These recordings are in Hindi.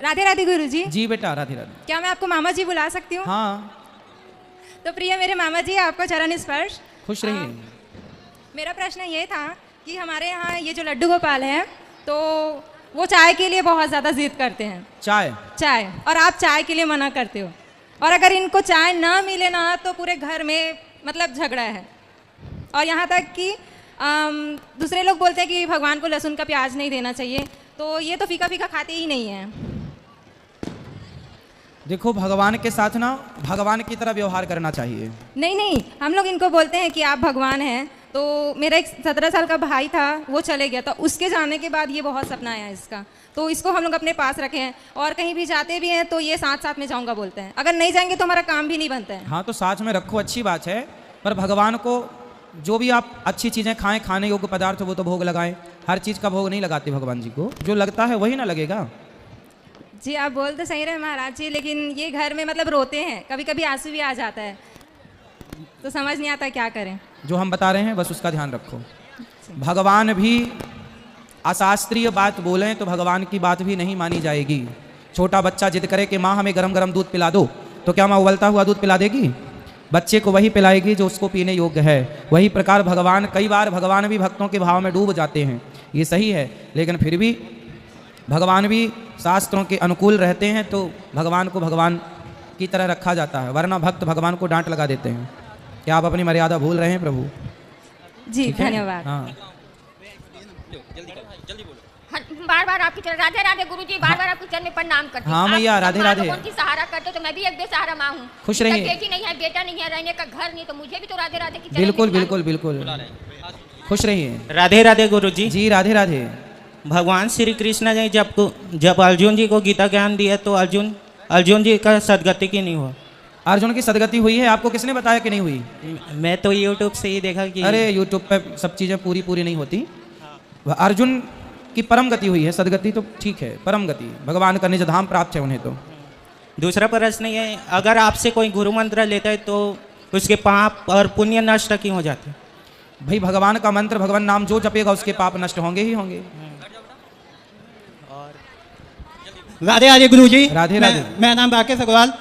राधे राधे गुरुजी। जी बेटा, राधे राधे। क्या मैं आपको मामा जी बुला सकती हूँ? हाँ। तो प्रिय मेरे मामा जी, आपको चरण स्पर्श। खुश रहिए। मेरा प्रश्न ये था कि हमारे यहाँ ये जो लड्डू गोपाल हैं, तो वो चाय के लिए बहुत ज़्यादा जिद करते हैं। चाय, और आप चाय के लिए मना करते हो, और अगर इनको चाय ना मिले ना तो पूरे घर में मतलब झगड़ा है। और यहाँ तक कि दूसरे लोग बोलते हैं कि भगवान को लहसुन का प्याज नहीं देना चाहिए, तो ये तो फीका फीका खाते ही नहीं हैं। देखो, भगवान के साथ ना भगवान की तरह व्यवहार करना चाहिए। नहीं, हम लोग इनको बोलते हैं कि आप भगवान हैं। तो मेरा एक 17 साल का भाई था, वो चले गया था, उसके जाने के बाद ये बहुत सपना आया इसका, तो इसको हम लोग अपने पास रखे हैं, और कहीं भी जाते भी हैं तो ये साथ साथ में जाऊंगा बोलते हैं। अगर नहीं जाएंगे तो हमारा काम भी नहीं बनता है। हाँ, तो साथ में रखो, अच्छी बात है, पर भगवान को जो भी आप अच्छी चीज़ें खाएं, खाने योग्य पदार्थ, वो तो भोग लगाएं। हर चीज़ का भोग नहीं लगाते भगवान जी को, जो लगता है वही ना लगेगा। जी, आप बोल तो सही रहे महाराज जी, लेकिन ये घर में मतलब रोते हैं, कभी कभी आंसू भी आ जाता है, तो समझ नहीं आता क्या करें। जो हम बता रहे हैं बस उसका ध्यान रखो। भगवान भी अशास्त्रीय बात बोलें तो भगवान की बात भी नहीं मानी जाएगी। छोटा बच्चा जिद करे कि माँ हमें गरम गरम दूध पिला दो, तो क्या माँ उबलता हुआ दूध पिला देगी? बच्चे को वही पिलाएगी जो उसको पीने योग्य है। वही प्रकार भगवान, कई बार भगवान भी भक्तों के भाव में डूब जाते हैं, ये सही है, लेकिन फिर भी भगवान भी शास्त्रों के अनुकूल रहते हैं, तो भगवान को भगवान की तरह रखा जाता है, वरना भक्त भगवान को डांट लगा देते हैं। क्या आप अपनी मर्यादा भूल रहे हैं प्रभु? जी धन्यवाद। हाँ, बार बार आपकी चरण, राधे राधे गुरुजी, बार बार आपके चरण में प्रणाम करती हूँ। हाँ मैया, राधे राधे। कौन की सहारा करते हो, तो मैं भी एक बेसहारा माँ हूँ। खुश रहिए। बेटी नहीं है, बेटा नहीं है, रहने का घर नहीं, तो मुझे भी तो राधे राधे की चरण बिल्कुल में बिल्कुल बिल्कुल, खुश रहिए। राधे राधे गुरुजी। जी राधे राधे। भगवान श्री कृष्ण जी जब अर्जुन जी को गीता ज्ञान दिया तो अर्जुन जी का सदगति की नहीं हुआ। अर्जुन की सदगति हुई है, आपको किसने बताया कि नहीं हुई? मैं तो यूट्यूब से ही देखा कि अरे यूट्यूब पे सब चीज़ें पूरी नहीं होती। अर्जुन की परम गति हुई है, सदगति तो ठीक है, परम गति भगवान का निज धाम प्राप्त है उन्हें। तो दूसरा प्रश्न ये है, अगर आपसे कोई गुरु मंत्र लेता है तो उसके पाप और पुण्य नष्ट क्यों हो जाते हैं? भाई, भगवान का मंत्र, भगवान नाम जो जपेगा उसके पाप नष्ट होंगे ही होंगे। राधे राधे गुरुजी। राधे राधे। मेरा नाम राकेश अग्रवाल।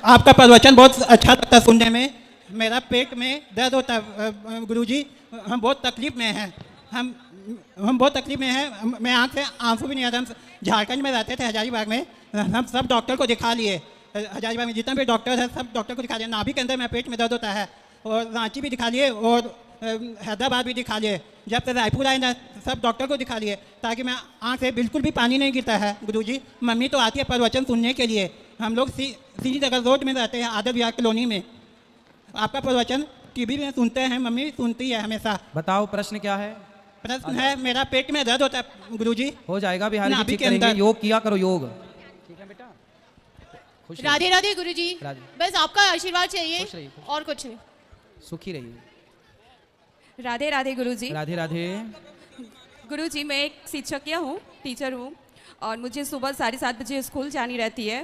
आपका प्रवचन बहुत अच्छा लगता है सुनने में। मेरा पेट में दर्द होता है गुरुजी, हम बहुत तकलीफ में हैं। हम बहुत तकलीफ में हैं। मैं आँख से आंसू भी नहीं आता। हम झारखंड में रहते थे, हजारीबाग में। हम सब डॉक्टर को दिखा लिए, हजारीबाग में जितना भी डॉक्टर है सब डॉक्टर को दिखा लिए। नाभि के अंदर मेरे पेट में दर्द होता है, और रांची भी दिखा लिए, और हैदराबाद भी दिखा लिए। जब से रायपुर आए ना, सब डॉक्टर को दिखा लिए, ताकि मैं आँख से बिल्कुल भी पानी नहीं गिरता है गुरुजी। मम्मी तो आती है प्रवचन सुनने के लिए। हम लोग श्रीनगर रोड में रहते हैं, आदर विहार कॉलोनी में। आपका प्रवचन टीवी में सुनते हैं, मम्मी भी सुनती है हमेशा। बताओ प्रश्न क्या है? प्रश्न है, मेरा पेट में दर्द होता है गुरुजी। हो जाएगा, बिहारी जी नाभि ठीक के करेंगे। अंदर। योग किया करो, योग। ठीक है बेटा, खुश रहिए। राधे राधे गुरुजी। राधे। बस आपका आशीर्वाद चाहिए, खुश रहिए, खुश और कुछ नहीं। सुखी रहिए। राधे राधे गुरुजी। राधे राधे। गुरुजी, मैं एक शिक्षक हूँ, टीचर हूँ, और मुझे सुबह 7:30 बजे स्कूल जानी रहती है।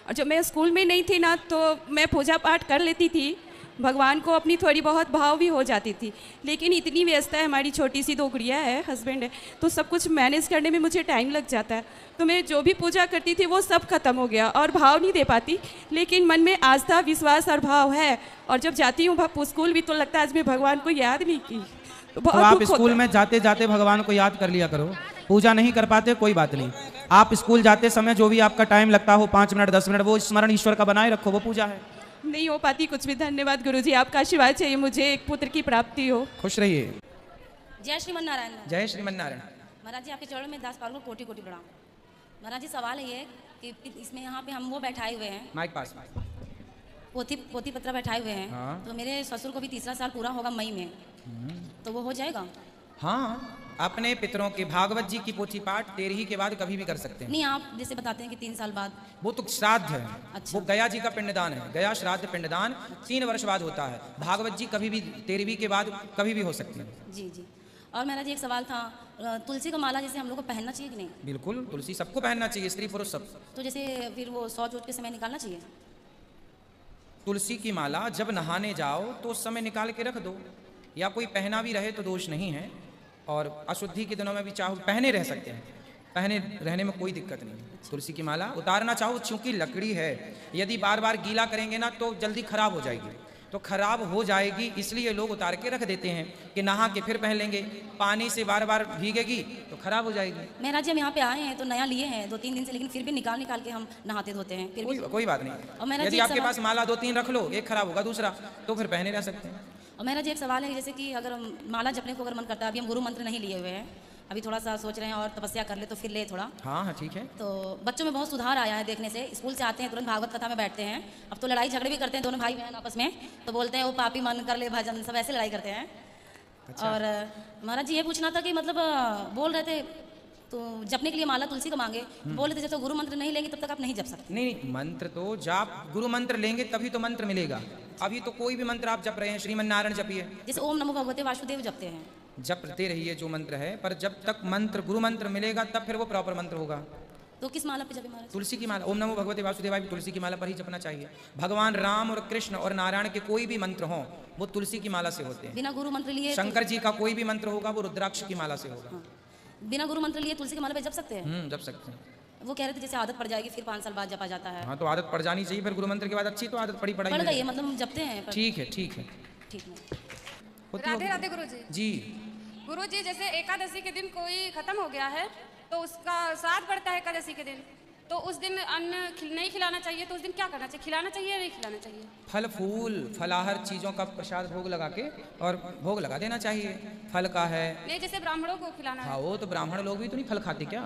और जब मैं स्कूल में नहीं थी ना, तो मैं पूजा पाठ कर लेती थी, भगवान को अपनी थोड़ी बहुत भाव भी हो जाती थी, लेकिन इतनी व्यस्तता है, हमारी छोटी सी 2 गुड़िया है, हस्बैंड है, तो सब कुछ मैनेज करने में मुझे टाइम लग जाता है। तो मैं जो भी पूजा करती थी वो सब खत्म हो गया, और भाव नहीं दे पाती, लेकिन मन में आस्था, विश्वास और भाव है। और जब जाती हूँ स्कूल भी, तो लगता है आज मैं भगवान को याद नहीं की, तो आप स्कूल में जाते जाते भगवान को याद कर लिया करो। पूजा नहीं कर पाते, कोई बात नहीं, आप स्कूल जाते समय जो भी आपका टाइम लगता हो, 5 मिनट 10 मिनट, वो स्मरण ईश्वर का बनाए रखो, वो पूजा है। नहीं हो पाती कुछ भी। धन्यवाद गुरुजी, आपका आशीर्वाद चाहिए, मुझे एक पुत्र की प्राप्ति हो। खुश रहिए। जय श्रीमन नारायण। जय श्रीमन नारायण। महाराज जी, आपके चरणों में दास पाल को कोटि कोटि प्रणाम। महाराज जी, सवाल है ये कि इसमें यहाँ पे हम वो बैठाए हुए हैं, माइक पास में, पोथी पत्र बैठाए हुए हैं। हाँ। तो मेरे ससुर को भी 3रा साल पूरा होगा मई में, तो वो हो जाएगा? हाँ, अपने पितरों के भागवत जी की पोथी पाठ 13 के बाद कभी भी कर सकते हैं। नहीं, आप जैसे बताते हैं कि 3 साल बाद। वो तो श्राद्ध है। अच्छा। वो गया जी का पिंडदान है, गया श्राद्ध पिंडदान 3 वर्ष बाद होता है। भागवत जी कभी भी 13वीं के बाद कभी भी हो सकती है। जी जी। और महाराज जी, एक सवाल था, तुलसी का माला जैसे हम लोग को पहनना चाहिए कि नहीं? बिल्कुल, तुलसी सबको पहनना चाहिए, स्त्री पुरुष सब। तो जैसे फिर वो शौच के समय निकालना चाहिए? तुलसी की माला जब नहाने जाओ तो उस समय निकाल के रख दो, या कोई पहना भी रहे तो दोष नहीं है। और अशुद्धि के दिनों में भी चाहो पहने रह सकते हैं, पहने रहने में कोई दिक्कत नहीं। तुलसी की माला उतारना चाहो, चूंकि लकड़ी है, यदि बार बार गीला करेंगे ना तो जल्दी खराब हो जाएगी, तो खराब हो जाएगी, इसलिए लोग उतार के रख देते हैं कि नहा के फिर पहन लेंगे। पानी से बार बार भीगेगी तो खराब हो जाएगी। महाराज जी हम यहाँ पे आए हैं तो नया लिए हैं 2-3 दिन से, लेकिन फिर भी निकाल के हम नहाते धोते हैं, फिर भी कोई बात नहीं। यदि आपके पास माला 2-3 रख लो, एक खराब होगा दूसरा, तो फिर पहने रह सकते हैं। और महाराज जी एक सवाल है, जैसे कि अगर माला जपने को अगर मन करता है, अभी हम गुरु मंत्र नहीं लिए हुए हैं, अभी थोड़ा सा सोच रहे हैं और तपस्या कर ले तो फिर ले थोड़ा। हाँ ठीक है। तो बच्चों में बहुत सुधार आया है देखने से, स्कूल से आते हैं तुरंत भागवत कथा में बैठते हैं। अब तो लड़ाई झगड़े भी करते हैं दोनों भाई बहन आपस में, तो बोलते हैं वो पापी मन कर ले भजन, सब ऐसे लड़ाई करते हैं। अच्छा। और महाराज जी ये पूछना था कि मतलब बोल रहे थे तो जपने के लिए माला तुलसी को मांगे, बोल रहे थे जब तो गुरु मंत्र नहीं लेंगे तब तक आप नहीं जप सकते। नहीं, मंत्र तो जाप गुरु मंत्र लेंगे तभी तो मंत्र मिलेगा। अभी तो कोई भी मंत्र आप जप रहे हैं, श्रीमन नारायण जपिए, जैसे ओम नमो भगवते वासुदेव जपते हैं, जपते रहिए जो मंत्र है, पर जब तक मंत्र गुरु मंत्र मिलेगा तब फिर वो प्रॉपर मंत्र होगा। तो किस माला पे जपे महाराज? तुलसी की माला, ओम नमो भगवते वासुदेवाय भी तुलसी की माला पर ही जपना चाहिए। भगवान राम और कृष्ण और नारायण के कोई भी मंत्र हो वो तुलसी की माला से होते हैं। बिना गुरु मंत्र लिए शंकर जी का कोई भी मंत्र होगा वो रुद्राक्ष की माला से होगा। हाँ। बिना गुरु मंत्र लिए तुलसी की माला पे जप सकते हैं? जप सकते हैं। वो कह रहे थे जैसे आदत पड़ जाएगी फिर 5 साल बाद जपा जाता है। हाँ तो आदत पड़ जानी चाहिए, फिर गुरु मंत्र के बाद अच्छी तो आदत पड़ गई है, मतलब हम जपते हैं। ठीक है ठीक है ठीक है। राधे राधे गुरुजी। जी गुरुजी, जैसे एकादशी के दिन कोई खत्म हो गया है तो उसका श्राद्ध पड़ता है एकादशी के दिन, तो उस दिन अन्न नहीं खिलाना चाहिए, तो उस दिन क्या करना चाहिए? खिलाना चाहिए या नहीं खिलाना चाहिए? फल फूल फलाहार चीज़ों का प्रसाद भोग लगा के और भोग लगा देना चाहिए। फल का है नहीं, जैसे ब्राह्मणों को खिलाना हाँ, है। वो तो ब्राह्मण लोग भी तो नहीं फल खाते क्या,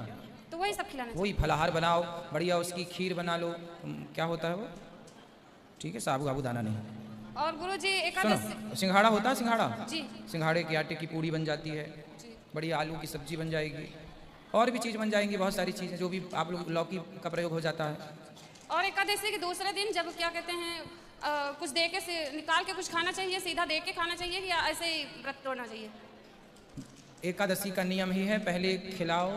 तो वही सब खिलाना वही फलाहार बनाओ बढ़िया, उसकी खीर बना लो, क्या होता है वो, ठीक है, साबू गाबू दाना नहीं। और गुरुजी सुनो, एकादशी सिंघाड़ा होता है, सिंघाड़ा जी, सिंघाड़े के आटे की पूड़ी बन जाती है, बढ़िया आलू की सब्जी बन जाएगी, और भी चीज़ बन जाएंगी, बहुत सारी चीज़ें जो भी आप लोग लौकी का प्रयोग हो जाता है। और एकादशी के दूसरे दिन जब क्या कहते हैं कुछ दे के से निकाल के कुछ खाना चाहिए, सीधा दे के खाना चाहिए या ऐसे ही व्रत तोड़ना चाहिए? एकादशी का नियम ही है, पहले खिलाओ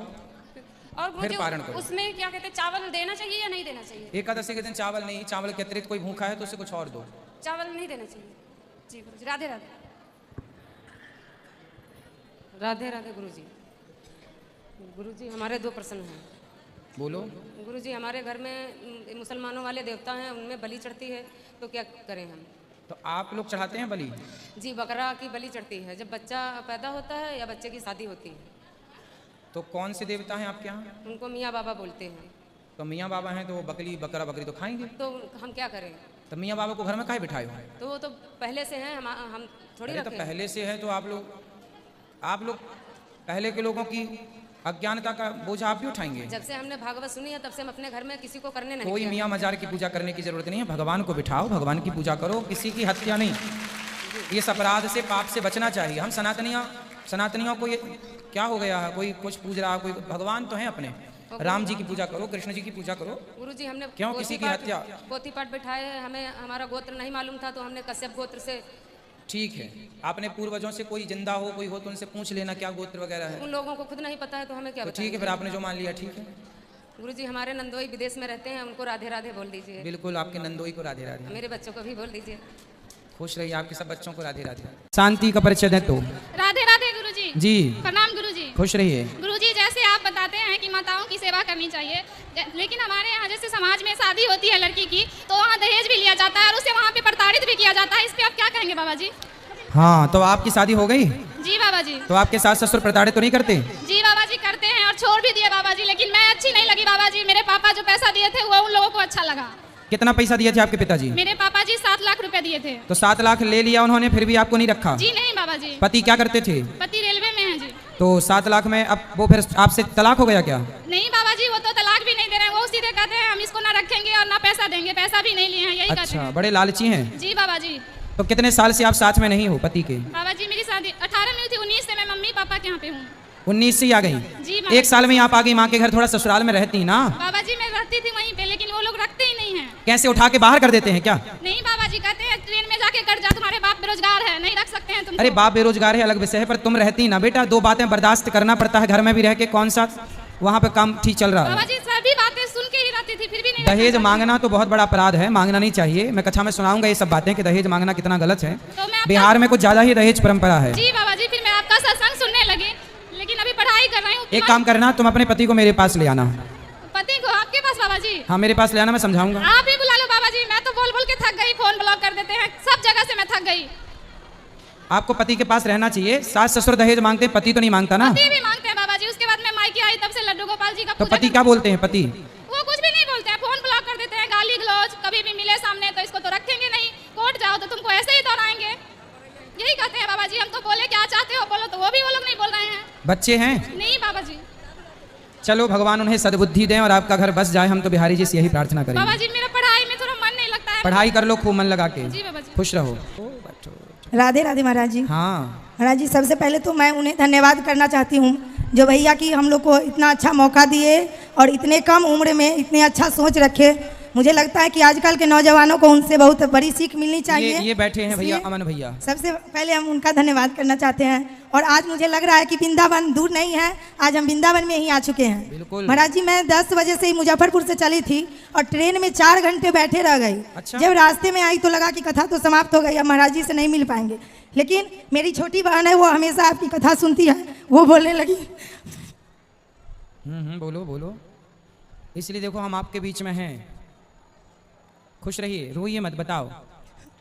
और फिर पारण करो। उसमें क्या कहते हैं चावल देना चाहिए या नहीं देना चाहिए? एकादशी के दिन चावल नहीं, चावल के अतिरिक्त कोई भूखा है तो उसे कुछ और दो। चावल नहीं देना चाहिए। जी गुरुजी, राधे राधे। राधे राधे गुरुजी। गुरुजी हमारे 2 प्रश्न हैं। बोलो। गुरुजी हमारे घर में मुसलमानों वाले देवता हैं, उनमें बलि चढ़ती है, तो क्या करें हम? तो आप लोग चढ़ाते हैं बलि? जी, बकरा की बलि चढ़ती है जब बच्चा पैदा होता है या बच्चे की शादी होती है। तो कौन से देवता हैं आपके यहाँ? उनको मियाँ बाबा बोलते हैं। तो मियाँ बाबा हैं तो वो बकरी बकरी तो खाएंगे। तो हम क्या करें? तो मियाँ बाबा को घर में काहे बिठाए हो? तो वो तो पहले से हैं, हम थोड़ी तो रखे। पहले से है तो आप लोग पहले के लोगों की अज्ञानता का बोझ आप भी उठाएंगे। जब से हमने भागवत सुनी है तब से हम अपने घर में किसी को करने नहीं कोई मियाँ मजार की पूजा करने की जरूरत नहीं है, भगवान को बिठाओ, भगवान की पूजा करो, किसी की हत्या नहीं। इस अपराध से पाप से बचना चाहिए। हम सनातनियों को ये क्या हो गया है, कोई कुछ पूज रहा है, कोई भगवान तो है अपने, राम जी की पूजा करो, कृष्ण जी की पूजा करो। गुरुजी हमने क्यों किसी की हत्या? पोथी पाठ बिठाए हैं, हमें हमारा गोत्र नहीं मालूम था तो हमने कश्यप गोत्र से। ठीक है, आपने पूर्वजों से कोई जिंदा हो कोई हो तो उनसे पूछ लेना क्या गोत्र वगैरह है। उन लोगों को खुद नहीं पता है तो हमें क्या तो ठीक है, फिर आपने जो मान लिया ठीक है। गुरुजी हमारे नंदोई विदेश में रहते हैं, उनको राधे राधे बोल दीजिए। बिल्कुल, आपके नंदोई को राधे राधे। मेरे बच्चों को भी बोल दीजिए। खुश रहिए, आपके सब बच्चों को राधे राधे। शांति का परिचय दें तो। राधे राधे गुरुजी। जी प्रणाम गुरुजी। खुश रहिए। गुरुजी जैसे आप बताते हैं कि माताओं की सेवा करनी चाहिए, लेकिन हमारे यहाँ जैसे समाज में शादी होती है लड़की की तो वहाँ दहेज भी लिया जाता है और उसे वहाँ पे प्रताड़ित भी किया जाता है, इस पे आप क्या कहेंगे बाबा जी? हाँ, तो आपकी शादी हो गई? जी बाबा जी। तो आपके सास ससुर प्रताड़ित तो नहीं करते? जी बाबा जी करते हैं और छोड़ भी दिए बाबा जी, लेकिन मैं अच्छी नहीं लगी बाबा जी। मेरे पापा जो पैसा दिए थे वो उन लोगों को अच्छा लगा। कितना पैसा दिए थे आपके पिताजी? मेरे पापा जी 7 लाख रुपए दिए थे। तो 7 लाख ले लिया उन्होंने, फिर भी आपको नहीं रखा? जी नहीं बाबा जी। पति क्या करते थे? पति रेलवे में है जी। तो 7 लाख में अब वो फिर आपसे तलाक हो गया क्या? नहीं बाबा जी, वो तो तलाक भी नहीं दे रहे हैं, वो सीधे कहते हैं हम इसको ना रखेंगे और ना पैसा देंगे, पैसा भी नहीं लिए हैं, यही कहते हैं। अच्छा, बड़े लालची हैं। जी बाबा जी। तो कितने साल से आप साथ में नहीं हो पति के? बाबा जी मेरी शादी 18 में हुई थी, 19 से मैं मम्मी पापा के यहाँ पे हूँ। 19 से ही आ गई? जी। 1 साल में आप आ गई, माँ के घर थोड़ा ससुराल में रहती ना? बाबा जी मैं रहती थी वहीं पे, लेकिन वो लोग रखते ही नहीं है। कैसे, उठा के बाहर कर देते हैं क्या? नहीं बाबा जी, कहते हैं ट्रेन में जाके कट जा, तुम्हारे बाप बेरोजगार है, नहीं रख सकते हैं तुम। अरे बाप बेरोजगार है अलग विषय है, पर तुम रहती ना बेटा, 2 बातें बर्दाश्त करना पड़ता है घर में भी रह के। कौन सा वहाँ पे काम ठीक चल रहा है? बाबा जी सभी बातें सुन के ही रहती थी, फिर भी नहीं। दहेज मांगना तो बहुत बड़ा अपराध है, मांगना नहीं चाहिए। मैं कक्षा में सुनाऊंगा ये सब बातें कि दहेज मांगना कितना गलत है। तो बिहार में कुछ ज्यादा ही दहेज परंपरा है। जी बाबा जी, फिर मैं आपका सत्संग सुनने लगी, लेकिन अभी पढ़ाई कर रही हूँ, एक काम करना, तुम अपने पति को मेरे पास ले आना। पति को आपके पास बाबा जी? हाँ मेरे पास ले आना, मैं समझाऊंगा। आप ही बुला लो बाबा जी, मैं तो बोल बोल के थक गई, फोन ब्लॉक कर देते हैं, सब जगह से मैं थक गई। आपको पति के पास रहना चाहिए। सास ससुर दहेज मांगते हैं, पति तो नहीं मांगता ना। पति भी मांगते हैं बाबा जी। उसके बाद मैं मायके आई तब से लड्डू गोपाल जी का तो पति क्या बोलते हैं? पति वो कुछ भी नहीं बोलते हैं, फोन ब्लॉक कर देते हैं, गाली गलौज। कभी भी मिले सामने तो इसको तो रखेंगे नहीं, कोर्ट जाओ तो तुमको ऐसे ही दौड़ाएंगे, यही कहते हैं बाबा जी। हम तो बोले क्या चाहते हो बोलो, तो वो भी वो लोग नहीं बोल रहे हैं। बच्चे हैं? नहीं बाबा जी। चलो भगवान उन्हें सद्बुद्धि दें और आपका घर बस जाए, हम तो बिहारी जी से यही प्रार्थना करेंगे। बाबा जी मेरा पढ़ाई में थोड़ा मन नहीं लगता है। पढ़ाई कर लो खूब मन लगा के। जी बाबा जी। खुश रहो। राधे राधे महाराज जी। हाँ महाराज जी, सबसे पहले तो मैं उन्हें धन्यवाद करना चाहती हूँ जो भैया की हम लोग को इतना अच्छा मौका दिए और इतने कम उम्र में इतने अच्छा सोच रखे। मुझे लगता है कि आजकल के नौजवानों को उनसे बहुत बड़ी सीख मिलनी चाहिए। ये बैठे हैं भैया, अमन भैया। सबसे पहले हम उनका धन्यवाद करना चाहते हैं। और आज मुझे लग रहा है कि वृंदावन दूर नहीं है, आज हम वृंदावन में ही आ चुके हैं। बिल्कुल महाराज जी, मैं 10 बजे से ही मुजफ्फरपुर से चली थी और ट्रेन में 4 घंटे बैठे रह गई। अच्छा? जब रास्ते में आई तो लगा कि कथा तो समाप्त हो गई, अब महाराज जी से नहीं मिल पाएंगे। लेकिन मेरी छोटी बहन है, वो हमेशा आपकी कथा सुनती है, वो बोलने लगी। बोलो बोलो। इसलिए देखो हम आपके बीच में हैं। खुश रहिए, रोइए मत। बताओ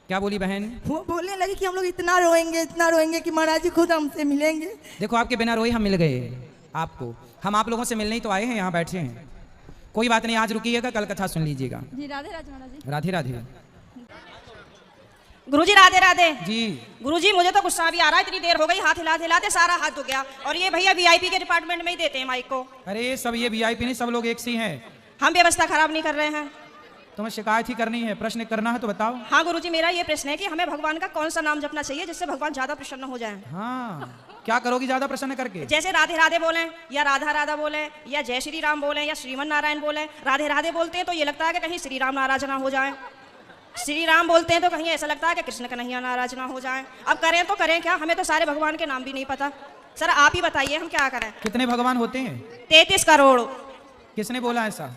क्या बोली बहन? वो बोलने लगी कि हम लोग इतना रोएंगे कि महाराज जी खुद हमसे मिलेंगे। देखो आपके बिना रोए हम मिल गए आपको। हम आप लोगों से मिलने ही तो आए हैं, यहाँ बैठे हैं। कोई बात नहीं, आज रुकिएगा, कल कथा सुन लीजिएगा। जी राधे राधे महाराज जी। राधे राधे। गुरुजी राधे राधे। जी गुरुजी, मुझे तो गुस्सा भी आ रहा है, इतनी देर हो गई, हाथ हिलाते हिलाते सारा हाथ धो गया। और ये भैया वीआईपी के डिपार्टमेंट में ही देते हैं माइक को। अरे सब ये वीआईपी नहीं, सब लोग एक सी हैं। हम व्यवस्था खराब नहीं कर रहे हैं। तुम्हें शिकायत ही करनी है, प्रश्न करना है तो बताओ। हाँ गुरुजी, मेरा ये प्रश्न है कि हमें भगवान का कौन सा नाम जपना चाहिए जिससे भगवान ज्यादा प्रसन्न हो जाए? हाँ, क्या करोगी ज्यादा प्रसन्न करके? जैसे राधे राधे बोले या राधा राधा बोले या जय श्री राम बोले या श्रीमन नारायण बोले। राधे राधे बोलते हैं तो ये लगता है कि कहीं श्री राम नाराज ना हो जाए, श्री राम बोलते हैं तो कहीं ऐसा लगता है कि कृष्ण कन्हैया नाराज ना हो जाए। अब करें तो करें क्या, हमें तो सारे भगवान के नाम भी नहीं पता। सर आप ही बताइए हम क्या करें? कितने भगवान होते हैं? 33 करोड़। किसने बोला ऐसा?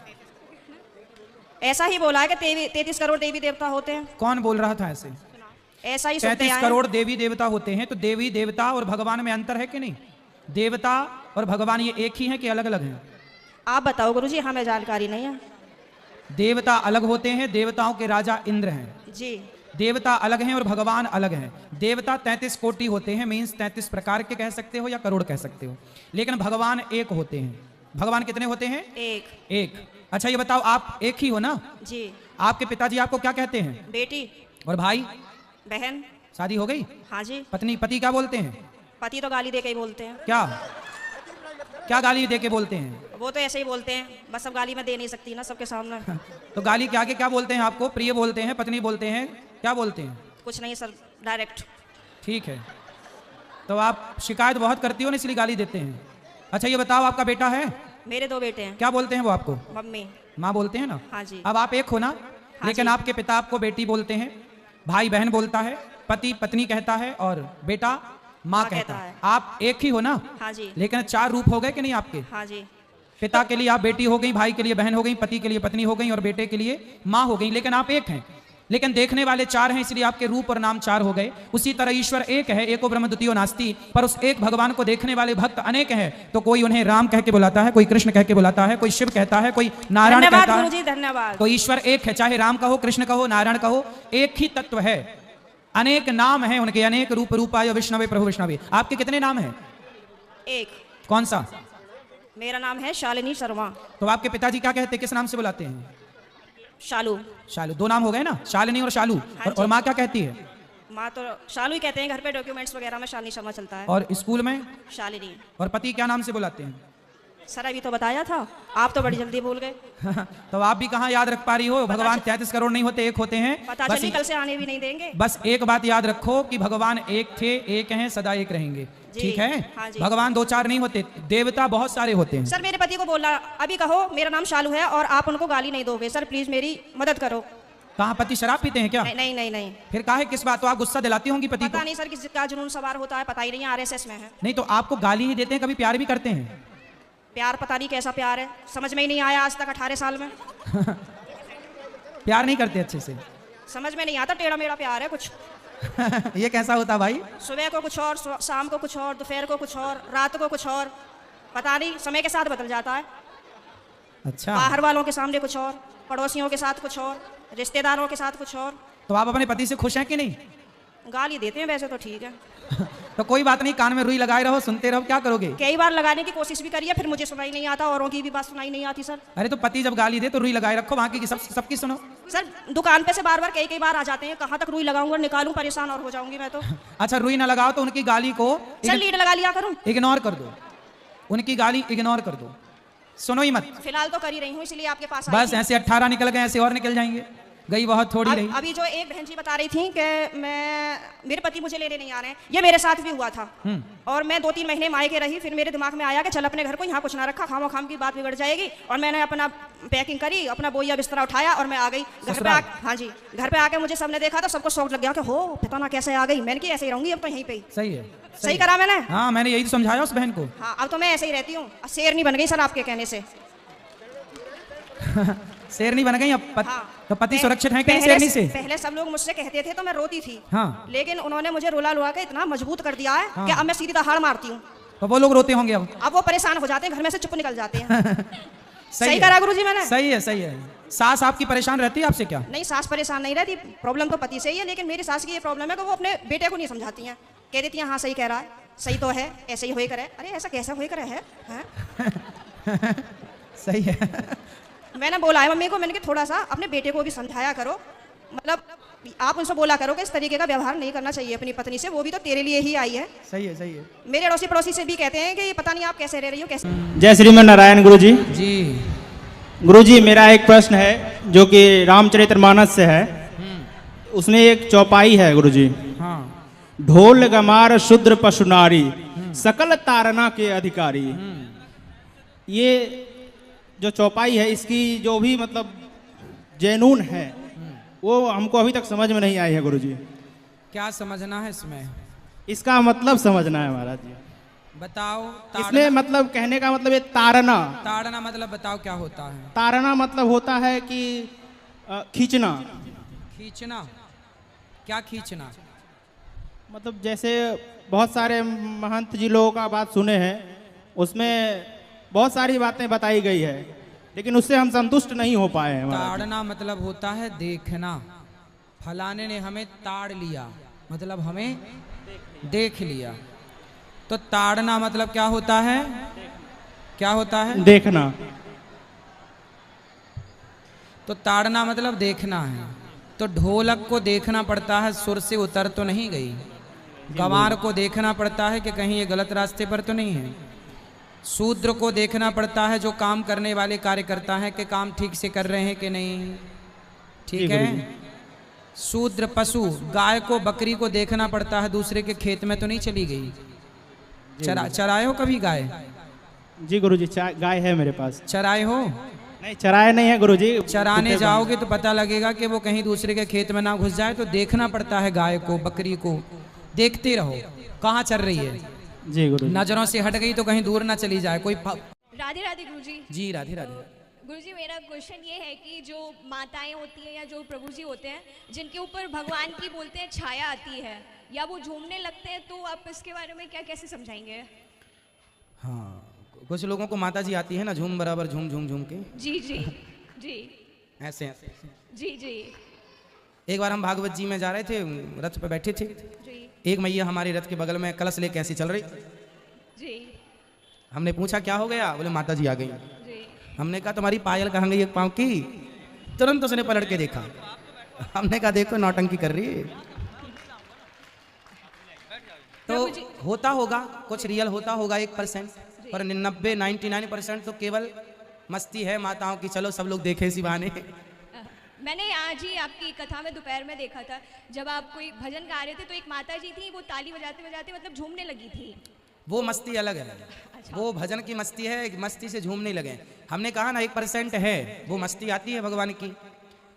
ऐसा ही बोला है कि 33 करोड़ देवी देवता होते हैं। कौन बोल रहा था ऐसे? ऐसा ही 33 करोड़ देवी देवता होते हैं, तो देवी देवता और भगवान में अंतर है कि नहीं? देवता और भगवान ये एक ही हैं कि अलग अलग हैं? आप बताओ गुरुजी, हमें जानकारी नहीं है। देवता अलग होते हैं, देवताओं के राजा इंद्र हैं जी। देवता अलग हैं और भगवान अलग हैं। देवता 33 कोटि होते हैं, मीन्स 33 प्रकार के कह सकते हो या करोड़ कह सकते हो, लेकिन भगवान एक होते हैं। भगवान कितने होते हैं? एक। अच्छा ये बताओ, आप एक ही हो ना? जी। आपके पिताजी आपको क्या कहते हैं? बेटी। और भाई? बहन। शादी हो गई? हाँ जी। पति क्या बोलते हैं? पति तो गाली दे के ही बोलते हैं। क्या गाली दे के बोलते हैं? वो तो ऐसे ही बोलते हैं, बस अब गाली मैं दे नहीं सकती ना सबके सामने। तो गाली के आगे क्या बोलते हैं आपको? प्रिय बोलते हैं, पत्नी बोलते हैं, क्या बोलते हैं? कुछ नहीं सर, डायरेक्ट। ठीक है, तो आप शिकायत बहुत करती हो ना, इसलिए गाली देते हैं। अच्छा ये बताओ, आपका बेटा है? मेरे 2 बेटे हैं। क्या बोलते हैं वो आपको? मम्मी। माँ बोलते हैं ना? हाँ जी। अब आप एक हो ना? हाँ लेकिन जी। आपके पिता आपको बेटी बोलते हैं, भाई बहन बोलता है, पति पत्नी कहता है और बेटा माँ कहता है। आप एक ही हो ना? हाँ जी। लेकिन 4 रूप हो गए कि नहीं आपके? हाँ जी। पिता के लिए आप बेटी हो गई, भाई के लिए बहन हो गई, पति के लिए पत्नी हो गई और बेटे के लिए माँ हो गई, लेकिन आप एक हैं। लेकिन देखने वाले 4 हैं, इसलिए आपके रूप और नाम 4 हो गए। उसी तरह ईश्वर एक है, एको ब्रह्म द्वितीयो नास्ति, पर उस एक भगवान को देखने वाले भक्त अनेक हैं। तो कोई उन्हें राम कह के बुलाता है, कोई कृष्ण कह के बुलाता है, कोई शिव कहता है, कोई नारायण कहता है। धन्यवाद। तो ईश्वर एक है, चाहे राम कहो, कृष्ण कहो, नारायण कहो, एक ही तत्व है। अनेक नाम हैं उनके, अनेक रूप रूपाय विष्णवे प्रभु विष्णवे। आपके कितने नाम हैं? एक। कौन सा? मेरा नाम है शालिनी शर्मा। तो आपके पिताजी क्या कहते हैं, किस नाम से बुलाते हैं? शालू। शालू। 2 नाम हो गए ना, शालिनी और शालू। हाँ और माँ क्या कहती है? माँ तो शालू ही कहते हैं, घर पे डॉक्यूमेंट्स वगैरह में शालिनी शर्मा चलता है। और स्कूल में? शालिनी। और पति क्या नाम से बुलाते हैं? सर अभी तो बताया था, आप तो बड़ी जल्दी भूल गए। तो आप भी कहाँ याद रख पा रही हो? भगवान 33 करोड़ नहीं होते, एक होते हैं। पता चली, कल से आने भी नहीं देंगे। बस एक बात याद रखो कि भगवान एक थे, एक हैं, सदा एक रहेंगे। ठीक है? हाँ जी। भगवान 2-4 नहीं होते, देवता बहुत सारे होते हैं। सर मेरे पति को बोलना, अभी कहो मेरा नाम शालू है और आप उनको गाली नहीं दोगे। सर प्लीज मेरी मदद करो। कहाँ पति शराब पीते हैं क्या? नहीं नहीं नहीं। फिर काहे, किस बात? तो आप गुस्सा दिलाती होंगी पति को? पता नहीं सर किसका जुनून सवार होता है, पता ही नहीं, RSS में है। नहीं तो आपको गाली ही देते हैं, कभी प्यार भी करते हैं? प्यार पता नहीं कैसा प्यार है, समझ में ही नहीं आया आज तक 18 साल में। प्यार नहीं करते अच्छे से? समझ में नहीं आता, टेढ़ा मेढ़ा प्यार है कुछ। ये कैसा होता भाई? सुबह को कुछ और, शाम को कुछ और, दोपहर को कुछ और, रात को कुछ और। पता नहीं, समय के साथ बदल जाता है। अच्छा, बाहर वालों के सामने कुछ और, पड़ोसियों के साथ कुछ और, रिश्तेदारों के साथ कुछ और। तो आप अपने पति से खुश हैं कि नहीं? गाली देते हैं वैसे तो ठीक है। तो कोई बात नहीं, कान में रुई लगाए रहो, सुनते रहो, क्या करोगे? कई बार लगाने की कोशिश भी करी है, फिर मुझे सुनाई नहीं आता, औरों की भी बात सुनाई नहीं आती सर। अरे तो पति जब गाली दे तो रुई लगाए रखो, बाकी की सबकी सुनो। सर दुकान पे से बार बार कई बार आ जाते हैं, कहाँ तक रुई लगाऊंगा, निकालूं, परेशान और हो जाऊंगी मैं तो। अच्छा, रुई ना लगाओ तो उनकी गाली को सर लीड लगा लिया करूं, इग्नोर कर दो, उनकी गाली इग्नोर कर दो, सुनो ही मत। फिलहाल तो कर ही रही हूँ, इसलिए आपके पास बस ऐसे 18 निकल गए, ऐसे और निकल जाएंगे, गई बहुत थोड़ी रही। अभी जो एक बहन जी बता रही थी कि मेरे पति मुझे लेने नहीं आ रहे हैं, ये मेरे साथ भी हुआ था। और मैं 2-3 महीने मायके रही, फिर मेरे दिमाग में आया कि चल अपने घर को यहाँ कुछ ना रखा, खामो खाम की बात बिगड़ जाएगी। और मैंने अपना पैकिंग करी, अपना बोया बिस्तरा उठाया और मैं आ गई घर पे। हाँ जी, घर पे आके मुझे सबने देखा तो सबको शौक लग गया कि हो पता ना कैसे आ गई। मैंने कि ऐसे ही रहूंगी अब तो यहीं पे। सही है, सही करा मैंने। हाँ, मैंने यही समझाया उस बहन को। हाँ, अब तो मैं ऐसे ही रहती हूँ, शेर नहीं बन गई सर आपके कहने से। शेर नहीं बन गई अब? हाँ। तो पति सुरक्षित है कहीं शेरनी से? पहले सब लोग मुझसे कहते थे तो मैं रोती थी। हाँ। लेकिन उन्होंने मुझे रुला लुआ के इतना मजबूत कर दिया है कि अब मैं सीधी दहाड़ मारती हूँ। तो वो लोग रोते होंगे अब वो परेशान हो जाते हैं, घर में से चुप निकल जाते हैं। सही करा गुरुजी मैंने? सही है, सही है। सास आपकी परेशान रहती है आपसे क्या? नहीं, सास परेशान नहीं रहती, प्रॉब्लम तो पति से ही है। लेकिन मेरी सास की ये प्रॉब्लम है कि वो अपने बेटे को नहीं समझाती हैं, कह देती हैं हाँ सही कह रहा है, सही तो है, ऐसे ही होई करे। अरे ऐसा कैसा होई करे है? सही है। मैंने बोला है मम्मी को, मैंने कि थोड़ा सा अपने बेटे को भी समझाया करो, मतलब आप उनसे बोला करो कि इस तरीके का व्यवहार नहीं करना चाहिए अपनी पत्नी से, वो भी तो तेरे लिए ही आई है। सही है, सही है। मेरे अड़ोसी पड़ोसी से भी कहते हैं कि पता नहीं आप कैसे रह रही हो, कैसे। जय श्रीमन नारायण गुरुजी। जी गुरुजी, मेरा एक प्रश्न है जो कि रामचरितमानस से है। उसमें एक चौपाई है गुरुजी। हाँ। ढोल गमार शूद्र पशु नारी, सकल तारना के अधिकारी। ये जो चौपाई है, इसकी जो भी मतलब जेनून है वो हमको अभी तक समझ में नहीं आई है गुरुजी। क्या समझना है इसमें? इसका मतलब समझना है महाराज जी। बताओ। इसमें मतलब कहने का मतलब ये ताड़ना। ताड़ना मतलब बताओ क्या होता है? ताड़ना मतलब होता है कि खींचना। खींचना? क्या खींचना? मतलब जैसे बहुत सारे महंत जी लोगों का बात सुने हैं, उसमें बहुत सारी बातें बताई गई है, लेकिन उससे हम संतुष्ट नहीं हो पाए हैं। ताड़ना मतलब होता है देखना। फलाने ने हमें ताड़ लिया, मतलब हमें देख लिया। तो ताड़ना मतलब क्या होता है? क्या होता है? देखना। तो ताड़ना मतलब देखना है। तो ढोलक को देखना पड़ता है, सुर से उतर तो नहीं गई। गंवार को देखना पड़ता है कि कहीं ये गलत रास्ते पर तो नहीं है। शूद्र को देखना पड़ता है, जो काम करने वाले कार्यकर्ता हैं, कि काम ठीक से कर रहे हैं कि नहीं। ठीक है। शूद्र पशु, गाय को बकरी को देखना पड़ता है, दूसरे के खेत में तो नहीं चली गई। चराए हो कभी गाय? जी गुरुजी, गाय है मेरे पास। चराए हो? नहीं, चराए नहीं है गुरुजी। चराने जाओगे तो पता लगेगा कि वो कहीं दूसरे के खेत में ना घुस जाए। तो देखना पड़ता है गाय को, बकरी को। देखते रहो कहाँ चल रही है। जी गुरुजी। नजरों से हट गई तो कहीं दूर ना चली जाए कोई। राधे राधे गुरुजी। जी राधे राधे। गुरुजी, मेरा क्वेश्चन ये है कि जो माताएं होती हैं या जो प्रभु जी होते हैं, जिनके ऊपर भगवान की बोलते हैं छाया आती है या वो झूमने लगते हैं, तो आप इसके बारे में क्या कैसे समझाएंगे? हाँ, कुछ लोगों को माता जी आती है ना, झूम बराबर झूम झूम झूम के। जी जी जी। ऐसे ऐसे। जी जी। एक बार हम भागवत जी में जा रहे थे, रथ पे बैठे थे। एक मैया हमारे रथ के बगल में कलश लेके ऐसी चल रही जी। हमने पूछा क्या हो गया? बोले माता जी आ गई। जी। हमने कहा तुम्हारी पायल कहाँ गई एक पाँव की? तुरंत उसने पलट के देखा। हमने कहा देखो नौटंकी कर रही है। तो होता होगा, कुछ रियल होता होगा 1%, पर 99% तो केवल मस्ती है माताओं की। चलो सब लोग देखे इसी बहाने। मैंने आज ही आपकी कथा में दोपहर में देखा था, जब आप कोई भजन गा रहे थे तो एक माता जी थी, वो ताली बजाते बजाते मतलब झूमने लगी थी। वो मस्ती अलग है। अच्छा। वो भजन की मस्ती है, मस्ती से झूमने लगे। हमने कहा ना 1% है, वो मस्ती आती है भगवान की।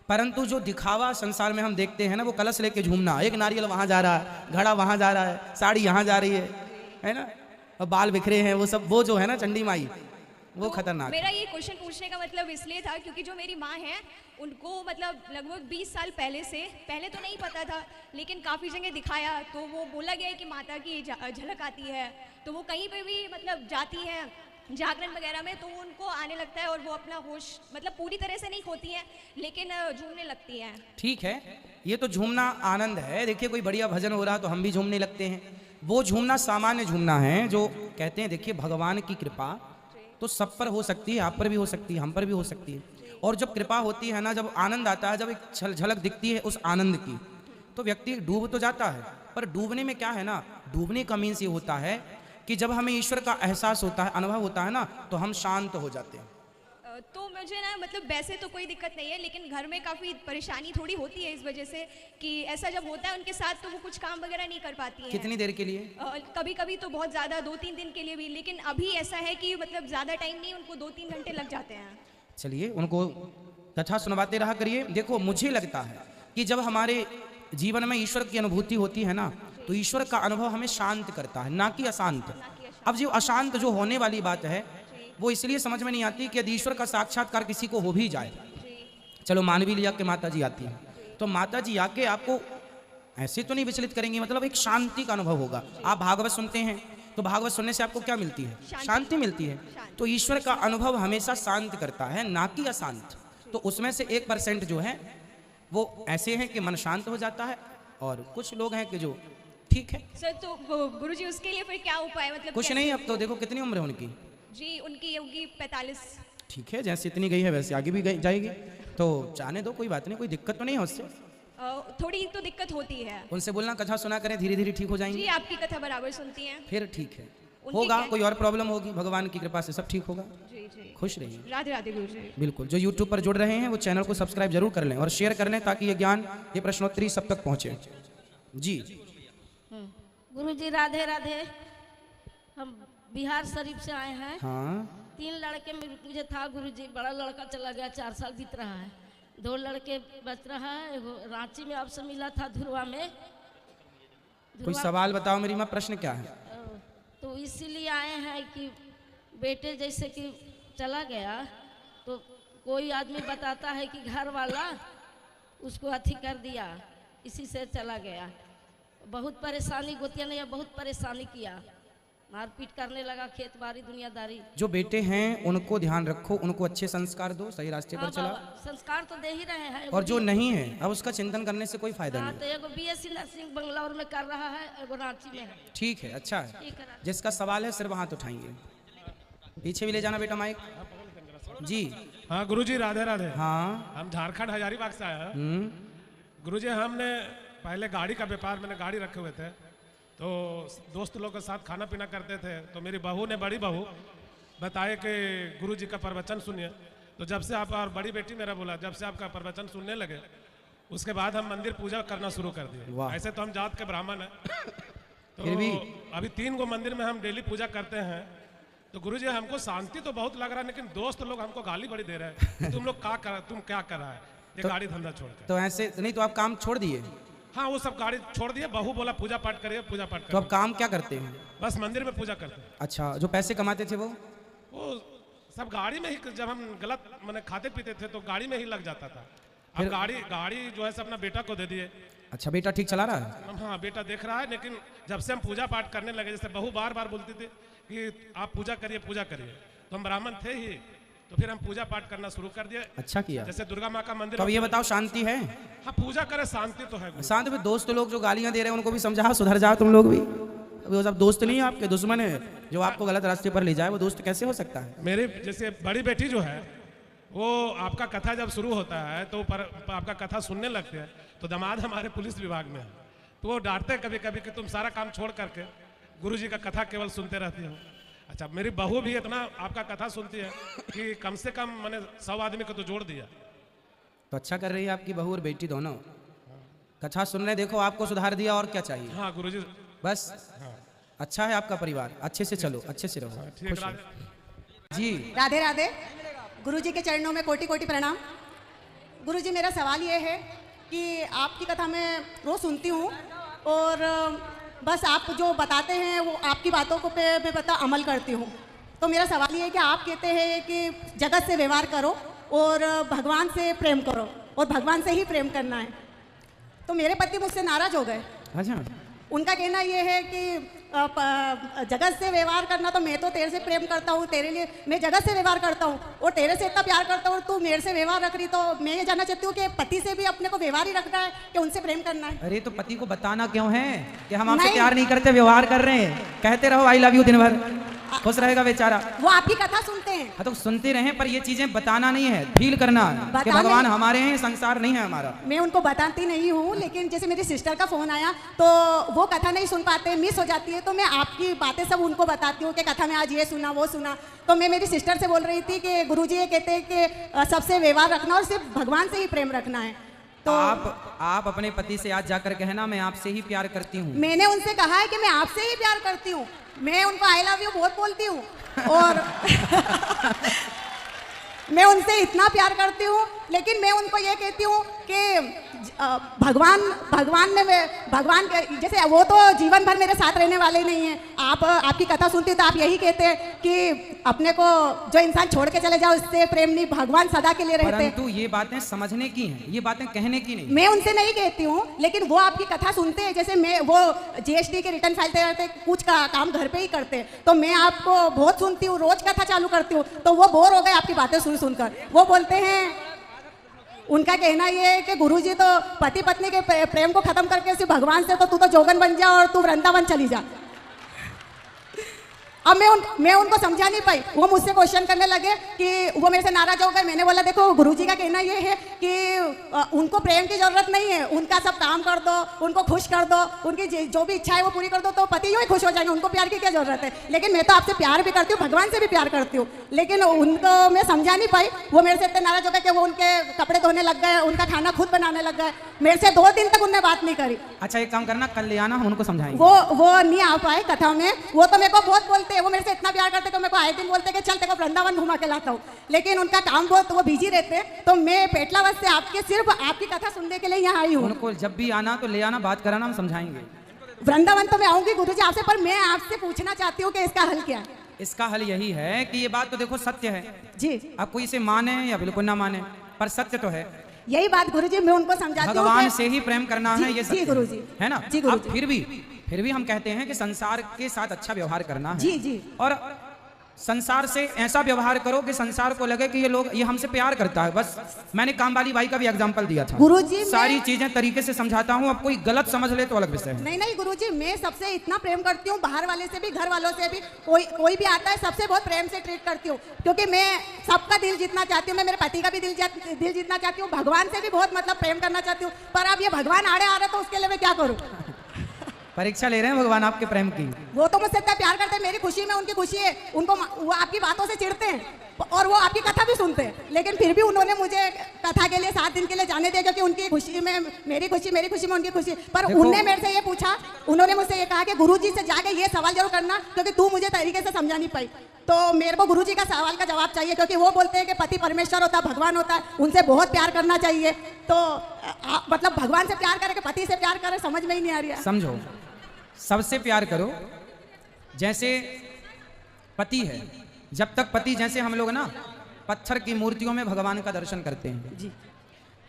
परंतु जो दिखावा संसार में हम देखते हैं ना, वो कलश लेके झूमना, एक नारियल वहाँ जा रहा है, घड़ा वहाँ जा रहा है, साड़ी यहाँ जा रही है ना, और बाल बिखरे हैं, वो सब, वो जो है ना चंडी माई, वो खतरनाक। मेरा ये क्वेश्चन पूछने का मतलब इसलिए था क्योंकि जो मेरी माँ है, उनको मतलब लगभग 20 साल पहले तो नहीं पता था, लेकिन काफ़ी जगह दिखाया तो वो बोला गया है कि माता की झलक आती है, तो वो कहीं पे भी मतलब जाती है जागरण वगैरह में, तो उनको आने लगता है और वो अपना होश मतलब पूरी तरह से नहीं खोती हैं लेकिन झूमने लगती हैं। ठीक है, ये तो झूमना आनंद है। देखिए कोई बढ़िया भजन हो रहा तो हम भी झूमने लगते हैं। वो झूमना सामान्य झूमना है जो कहते हैं। देखिए भगवान की कृपा तो सब पर हो सकती है, आप पर भी हो सकती है, हम पर भी हो सकती है। और जब कृपा होती है ना, जब आनंद आता है, जब एक झलक दिखती है उस आनंद की, तो व्यक्ति डूब तो जाता है। पर डूबने में क्या है ना, डूबने का मीन्स ये होता है कि जब हमें ईश्वर का एहसास होता है, अनुभव होता है ना, तो हम शांत हो जाते हैं। तो मुझे ना मतलब वैसे तो कोई दिक्कत नहीं है, लेकिन घर में काफ़ी परेशानी थोड़ी होती है इस वजह से कि ऐसा जब होता है उनके साथ तो वो कुछ काम वगैरह नहीं कर पाती हैं। कितनी देर के लिए? कभी कभी तो बहुत ज़्यादा 2-3 दिन के लिए भी, लेकिन अभी ऐसा है कि मतलब ज़्यादा टाइम नहीं, उनको 2-3 घंटे लग जाते हैं। चलिए उनको कथा सुनवाते रहा करिए। देखो मुझे लगता है कि जब हमारे जीवन में ईश्वर की अनुभूति होती है ना, तो ईश्वर का अनुभव हमें शांत करता है, ना कि अशांत। अब जो अशांत जो होने वाली बात है वो इसलिए समझ में नहीं आती कि यदि ईश्वर का साक्षात्कार किसी को हो भी जाए, चलो मान भी लिया कि माता जी आती हैं, तो माता जी आके आपको ऐसे तो नहीं विचलित करेंगी, मतलब एक शांति का अनुभव होगा। आप भागवत सुनते हैं तो भागवत सुनने से आपको क्या मिलती है? शांति मिलती है। तो ईश्वर का अनुभव हमेशा शांत करता है, ना कि अशांत। तो उसमें से 1% जो है वो ऐसे हैं कि मन शांत हो जाता है, और कुछ लोग हैं कि जो ठीक है। सर तो गुरुजी उसके लिए फिर क्या उपाय, मतलब कुछ नहीं। अब तो देखो कितनी उम्र है उनकी? जी उनकी होगी 45। ठीक है, जैसे इतनी गई है वैसे आगे भी जाएगी, तो जाने दो, कोई बात नहीं, कोई दिक्कत तो नहीं है उससे। थोड़ी तो दिक्कत होती है। उनसे बोलना कथा सुना करें, धीरे धीरे ठीक हो जाएंगे। जी आपकी कथा बराबर सुनती हैं। फिर ठीक है, होगा। कोई और प्रॉब्लम होगी, भगवान की कृपा से सब ठीक होगा। जी जी, खुश रहिए। राधे राधे गुरुजी। बिल्कुल, जो यूट्यूब पर जुड़ रहे हैं वो चैनल को सब्सक्राइब जरूर कर लें और शेयर कर लें, ताकि ये ज्ञान, ये प्रश्नोत्तरी सब तक पहुँचे। जी गुरुजी राधे राधे। हम बिहार शरीफ से आए हैं। हाँ। 3 लड़के मुझे था गुरुजी, बड़ा लड़का चला गया, 4 साल बीत रहा है, 2 लड़के बच रहा है। वो रांची में आपसे मिला था, धुरवा में। कोई सवाल बताओ मेरी माँ, प्रश्न क्या है? तो इसीलिए आए हैं कि बेटे जैसे कि चला गया तो कोई आदमी बताता है कि घर वाला उसको अथी कर दिया, इसी से चला गया। बहुत परेशानी, गोतिया ने बहुत परेशानी किया, मारपीट करने लगा, खेत बाड़ी दुनियादारी। जो बेटे हैं उनको ध्यान रखो, उनको अच्छे संस्कार दो, सही रास्ते पर चला। संस्कार तो दे ही रहे हैं। और जो नहीं है अब उसका चिंतन करने से कोई फायदा नहीं। तो एगो BSc नर्सिंग बंगलौर में कर रहा है, एगो रांची में है। ठीक है, अच्छा है। जिसका सवाल है सिर्फ हाथ उठाएंगे। पीछे भी ले जाना बेटा माइक। जी हाँ गुरुजी राधे राधे। हाँ हम झारखंड हजारीबाग से आए हैं। गुरुजी हमने पहले गाड़ी का व्यापार, मैंने गाड़ी रखे हुए थे, तो दोस्त लोग के साथ खाना पीना करते थे। तो मेरी बहू ने, बड़ी बहू बताए कि गुरुजी का प्रवचन सुनिए। तो जब से आप, और बड़ी बेटी मेरा बोला, जब से आपका प्रवचन सुनने लगे उसके बाद हम मंदिर पूजा करना शुरू कर दिए। ऐसे तो हम जात के ब्राह्मण हैं, तो अभी 3 गो मंदिर में हम डेली पूजा करते हैं। तो गुरुजी हमको शांति तो बहुत लग रहा है, लेकिन दोस्त लोग हमको गाली बड़ी दे रहे हैं, तुम लोग तुम क्या कर रहा है ये तो, गाड़ी धंधा छोड़ के। तो ऐसे नहीं तो आप काम छोड़ दिए? हाँ वो सब गाड़ी छोड़ दिए। बहू बोला पूजा पाठ करिए, पूजा पाठ करिए। तो अब काम क्या करते हैं? बस मंदिर में पूजा करते हैं। अच्छा, जो पैसे कमाते थे वो सब गाड़ी में ही, जब हम गलत मैंने खाते पीते थे तो गाड़ी में ही लग जाता था। अब गाड़ी जो है सब अपना बेटा को दे दिए। अच्छा, बेटा ठीक चला रहा है? हाँ बेटा देख रहा है, लेकिन जब से हम पूजा पाठ करने लगे, जैसे बहू बार बार बोलती थी कि आप पूजा करिए पूजा करिए, तो हम ब्राह्मण थे ही, तो फिर हम पूजा पाठ करना शुरू कर दिए। अच्छा किया। जैसे दुर्गा माँ का मंदिर। तो अब ये बताओ, शांति है? हाँ पूजा करे, शांति तो है। शांति में दोस्त लोग जो गालियां दे रहे हैं उनको भी समझाओ, सुधर जाओ तुम लोग भी। वो सब दोस्त नहीं है आपके, दुश्मन है जो आपको गलत रास्ते पर ले जाए। वो दोस्त कैसे हो सकता है? मेरी जैसे बड़ी बेटी जो है वो आपका कथा जब शुरू होता है तो आपका कथा सुनने लगते हैं, तो दामाद हमारे पुलिस विभाग में है, तो वो डांटते हैं कभी कभी कि तुम सारा काम छोड़ करके गुरुजी का कथा केवल सुनते रहती हो। अच्छा, मेरी बहू भी इतना आपका कथा सुनती है कि कम से कम मैंने 100 आदमी को तो जोड़ दिया। तो अच्छा कर रही है आपकी बहू और बेटी दोनों, कथा सुनने। देखो आपको सुधार दिया, और क्या चाहिए? हाँ गुरुजी बस। अच्छा है आपका परिवार, अच्छे से चलो, अच्छे से रहो, खुश रहो। जी राधे राधे। गुरुजी के चरणों में कोटि कोटि प्रणाम। गुरुजी मेरा सवाल ये है कि आपकी कथा मैं रोज़ सुनती हूँ, और बस आप जो बताते हैं वो आपकी बातों को पे मैं पता अमल करती हूँ। तो मेरा सवाल ये है कि आप कहते हैं कि जगत से व्यवहार करो और भगवान से प्रेम करो, और भगवान से ही प्रेम करना है। तो मेरे पति मुझसे नाराज़ हो गए। अच्छा। उनका कहना ये है कि जगत से व्यवहार करना, तो मैं तो तेरे से प्रेम करता हूँ, तेरे लिए मैं जगत से व्यवहार करता हूँ और तेरे से इतना प्यार करता हूँ, तू मेरे से व्यवहार रख रही। तो मैं ये जानना चाहती हूँ कि पति से भी अपने को व्यवहार ही रखना है कि उनसे प्रेम करना है? अरे तो पति को बताना क्यों है कि हम आपसे प्यार नहीं करते, व्यवहार कर रहे हैं। कहते रहो आई लव यू दिन भर, खुश रहेगा बेचारा। वो आपकी कथा सुनते हैं। हाँ तो सुनते रहे, पर ये चीजें बताना नहीं है, फील करना है कि भगवान हमारे हैं, संसार नहीं है हमारा। मैं उनको बताती नहीं हूँ, लेकिन जैसे मेरी सिस्टर का फोन आया तो वो कथा नहीं सुन पाते, मिस हो जाती है, तो मैं आपकी बातें सब उनको बताती हूँ कि कथा में आज ये सुना वो सुना। तो मैं मेरी सिस्टर से बोल रही थी कि गुरुजी ये कहते हैं कि सबसे व्यवहार रखना और सिर्फ भगवान से ही प्रेम रखना है। तो आप अपने पति से आज जाकर कहना मैं आपसे ही प्यार करती हूँ। मैंने उनसे कहा है कि मैं आपसे ही प्यार करती हूँ, मैं उनको आई लव यू बहुत बोलती हूँ और मैं उनसे इतना प्यार करती हूँ, लेकिन मैं उनको ये कहती हूँ कि भगवान जैसे वो तो जीवन भर मेरे साथ रहने वाले नहीं हैं। आपकी कथा सुनती तो आप यही कहते हैं कि अपने को जो इंसान छोड़ के चले जाओ उससे प्रेम नहीं, भगवान सदा के लिए रहते हैं। परंतु ये बातें समझने की हैं, ये बातें कहने की नहीं। मैं उनसे नहीं कहती हूँ, लेकिन वो आपकी कथा सुनते हैं। जैसे मैं वो GST के रिटर्न फाइल तैयार करते, कुछ काम घर पे ही करते हैं, तो मैं आपको बहुत सुनती हूँ, रोज कथा चालू करती हूँ, तो वो बोर हो गए आपकी बातें सुनकर। वो बोलते हैं, उनका कहना ये है कि गुरुजी तो पति पत्नी के प्रेम को खत्म करके सिर्फ भगवान से, तो तू तो जोगन बन जा और तू वृंदावन चली जा। अब मैं उनको समझा नहीं पाई, वो मुझसे क्वेश्चन करने लगे कि वो मेरे से नाराज हो गए। मैंने बोला देखो गुरुजी का कहना ये है कि उनको प्रेम की जरूरत नहीं है, उनका सब काम कर दो, उनको खुश कर दो, उनकी जो भी इच्छा है वो पूरी कर दो, तो पति यूँ ही खुश हो जाएंगे, उनको प्यार की क्या जरूरत है। लेकिन मैं तो आपसे प्यार भी करती हूँ, भगवान से भी प्यार करती हूँ, लेकिन उनको मैं समझा नहीं पाई। वो मेरे से इतने नाराज हो गए कि वो उनके कपड़े धोने लग गए, उनका खाना खुद बनाने लग गए। मेरे से 2 दिन तक उनने बात नहीं करी। अच्छा एक काम करना, कल ले आना, हम उनको समझाएंगे। वो नहीं आ पाए कथा में। वो तो मेरे को बहुत बोलते, वो मेरे से इतना प्यार करते कि मेरे को आए दिन बोलते कि चल तेरे को वृंदावन घुमा के लाता हूँ, लेकिन उनका काम बहुत, वो बिजी रहते हैं। तो मैं पेटलावत से सिर्फ आपकी कथा सुनने के लिए यहाँ आई हूँ। उनको जब भी आना तो ले आना, बात कराना, हम समझाएंगे। वृंदावन तो मैं आऊंगी गुरुजी आपसे, पर मैं आपसे पूछना चाहती हूँ कि इसका हल क्या है? इसका हल यही है कि ये बात तो देखो सत्य है जी, अब कोई इसे माने या बिल्कुल ना माने, पर सत्य तो है। यही बात गुरुजी मैं उनको समझाती हूँ, भगवान से ही प्रेम करना है, ये सत्य जी गुरुजी है ना। जी गुरुजी। फिर भी हम कहते हैं कि संसार के साथ अच्छा व्यवहार करना है। जी जी। और संसार से ऐसा व्यवहार करो कि संसार को लगे कि ये हमसे प्यार करता है। बस मैंने कामवाली बाई का भी एग्जांपल दिया था। गुरुजी सारी चीजें तरीके से समझाता हूँ, अब कोई गलत समझ ले तो अलग विषय है। नहीं गुरुजी, मैं सबसे इतना प्रेम करती हूँ, बाहर वाले से भी, घर वालों से भी, कोई भी आता है सबसे बहुत प्रेम से ट्रीट करती हूँ, क्योंकि मैं सबका दिल जीतना चाहती हूँ। मैं मेरे पति का भी दिल जीतना चाहती हूँ, भगवान से भी बहुत मतलब प्रेम करना चाहती हूँ। पर अब ये भगवान आड़े आ रहे तो उसके लिए मैं क्या करूँ? परीक्षा ले रहे हैं भगवान आपके प्रेम की। वो तो मुझसे इतना प्यार करते हैं, मेरी खुशी में उनकी खुशी है। वो आपकी बातों से चिढ़ते हैं और वो आपकी कथा भी सुनते हैं, लेकिन फिर भी उन्होंने मुझे कथा के लिए 7 दिन के लिए जाने दिया, क्योंकि उनकी खुशी में मेरी खुशी में उनकी खुशी। पर उन्होंने मेरे से ये पूछा, उन्होंने मुझसे ये कहा कि गुरुजी से जाके ये सवाल जरूर करना, क्योंकि तू मुझे तरीके से समझा नहीं पाई। तो मेरे को गुरुजी का सवाल का जवाब चाहिए, क्योंकि वो बोलते हैं कि पति परमेश्वर होता है, भगवान होता है, उनसे बहुत प्यार करना चाहिए। तो मतलब भगवान से प्यार करे कि पति से प्यार करे, समझ में ही नहीं आ रही है। समझो, सबसे प्यार करो जैसे पति है। जब तक पति, जैसे हम लोग ना पत्थर की मूर्तियों में भगवान का दर्शन करते हैं जी,